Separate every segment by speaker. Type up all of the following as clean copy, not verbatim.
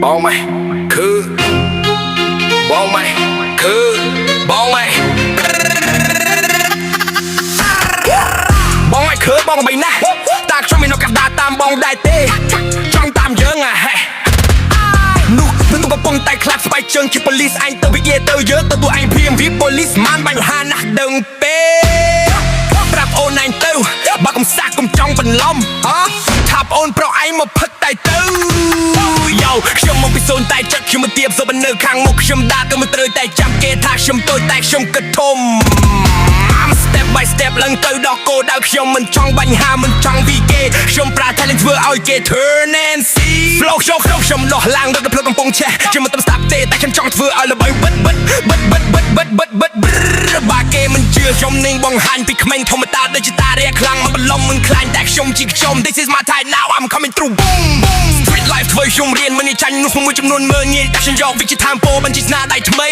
Speaker 1: បងម៉ែគឺបងម៉ែគឺបងម៉ែបងម៉ែគឺបងបីណាស់តាខ្ញុំមានឱកាសដើរតាមបងដែរទេចង់តាមយើងហេនោះនឹងកំពុងតែខ្លាប់ស្បែកជើងជាប៉ូលីសអញទៅវិយាទៅយើងទៅតួឯងព្រាមវីប៉ូលីសម៉ានបាញ់ហាណាស់ដឹងពេប្រាប់អូនឯងទៅបើកំសាកកំចង់បន្លំថាប្អូនប្រុសឯងមកផឹកតែទៅយោខ្ញុំមកពីសូនតែចិត្តខ្ញុំមកទៀបសូបនៅខាងមុខខ្ញុំដើរទៅមិនត្រូវតែចាំគេថាខ្ញុំតូចតែខ្ញុំគិតធំ step by step ឡើងទៅដល់គោលដៅខ្ញុំមិនចង់បាញ់ហាមិនចង់ពីគេខ្ញុំប្រើ talent ធ្វើឲ្យគេ turn and see flow ខ្ញុំដោះឡើងដល់ផ្លូវកំពង់ឆេះខ្ញុំមិនទៅស្ដាប់ទេតែខ្ញុំចង់ធ្វើឲ្យល្បីបិទបាគេមិនជឿខ្ញុំនឹងបង្ហាញពីក្មេងធម្មតាដូចជាតារាខ្លាំងមកបន្លំមិនខ្លាញ់តែខ្ញុំជាខ្ញុំ this is my time now I'm coming through boom street life ធ្វើខ្ញុំរៀនមិនចាញ់នោះមួយចំនួនមើលងាយតែខ្ញុំយកវិជាតាមពោបញ្ជីស្នាដៃថ្មី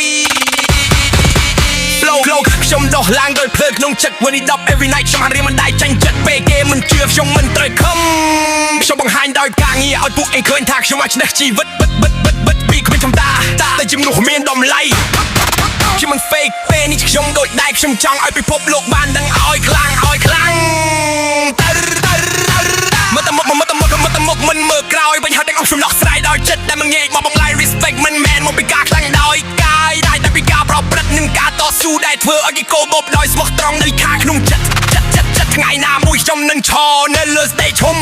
Speaker 1: flow ខ្ញុំដោះឡើងដោយភ្លើក្នុងចិត្តวันนี้10 every night ខ្ញុំហានរៀនមិនได้ចាញ់ចិត្តពេលគេមិនជឿខ្ញុំមិនត្រូវខំខ្ញុំបង្ហាញដោយការងារឲ្យពួកឯងឃើញថាខ្ញុំអាចឈ្នះជីវិតបិទពីគ្មានចំតាតែជំនួសមានតម្លៃខ្ញុំមិន fake ពេលនេះខ្ញុំដូចដែរខ្ញុំចង់ឲ្យពិភពលោកបានដឹងឲ្យខ្លាំងមើលទៅមុខមិនមើលក្រោយបញ្ហាទាំងអស់ខ្ញុំដោះស្រាយដោយចិត្តតែមិនងាយមកបង្លាយ respect មិនមែនមកពីការខ្លាំងដោយកាយតែពីការប្រព្រឹត្តនិងការតស៊ូដែលធ្វើឲ្យគេគោបបដោយស្មោះត្រង់នៅខាងក្នុងចិត្តថ្ងៃណាមួយខ្ញុំនឹងឈរនៅលើ stage ឈុំ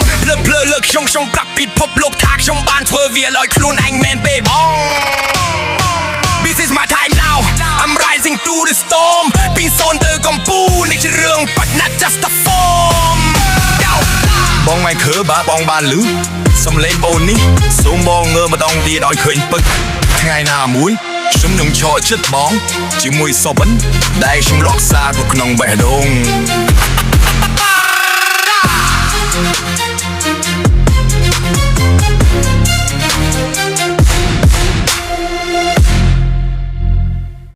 Speaker 1: ភ្លើខ្ញុំប្រាប់ពិភពលោកថាខ្ញុំបានធ្វើវាឲ្យខ្លួនឯងមែនទេបង This is my time now I'm rising through the storm ពីសូនទៅកំពូលនេះជារឿងបាត់ណាស់ just a form បងមិនខើបើបងបានលឺសំឡេងបូននេះសូមបងងើម្ដងទៀតឲ្យឃើញពឹកថ្ងៃណាមួយខ្ញុំនឹងឈរចិត្តបងជាមួយសបិនដែលខ្ញុំរក្សានៅក្នុងបេះដូង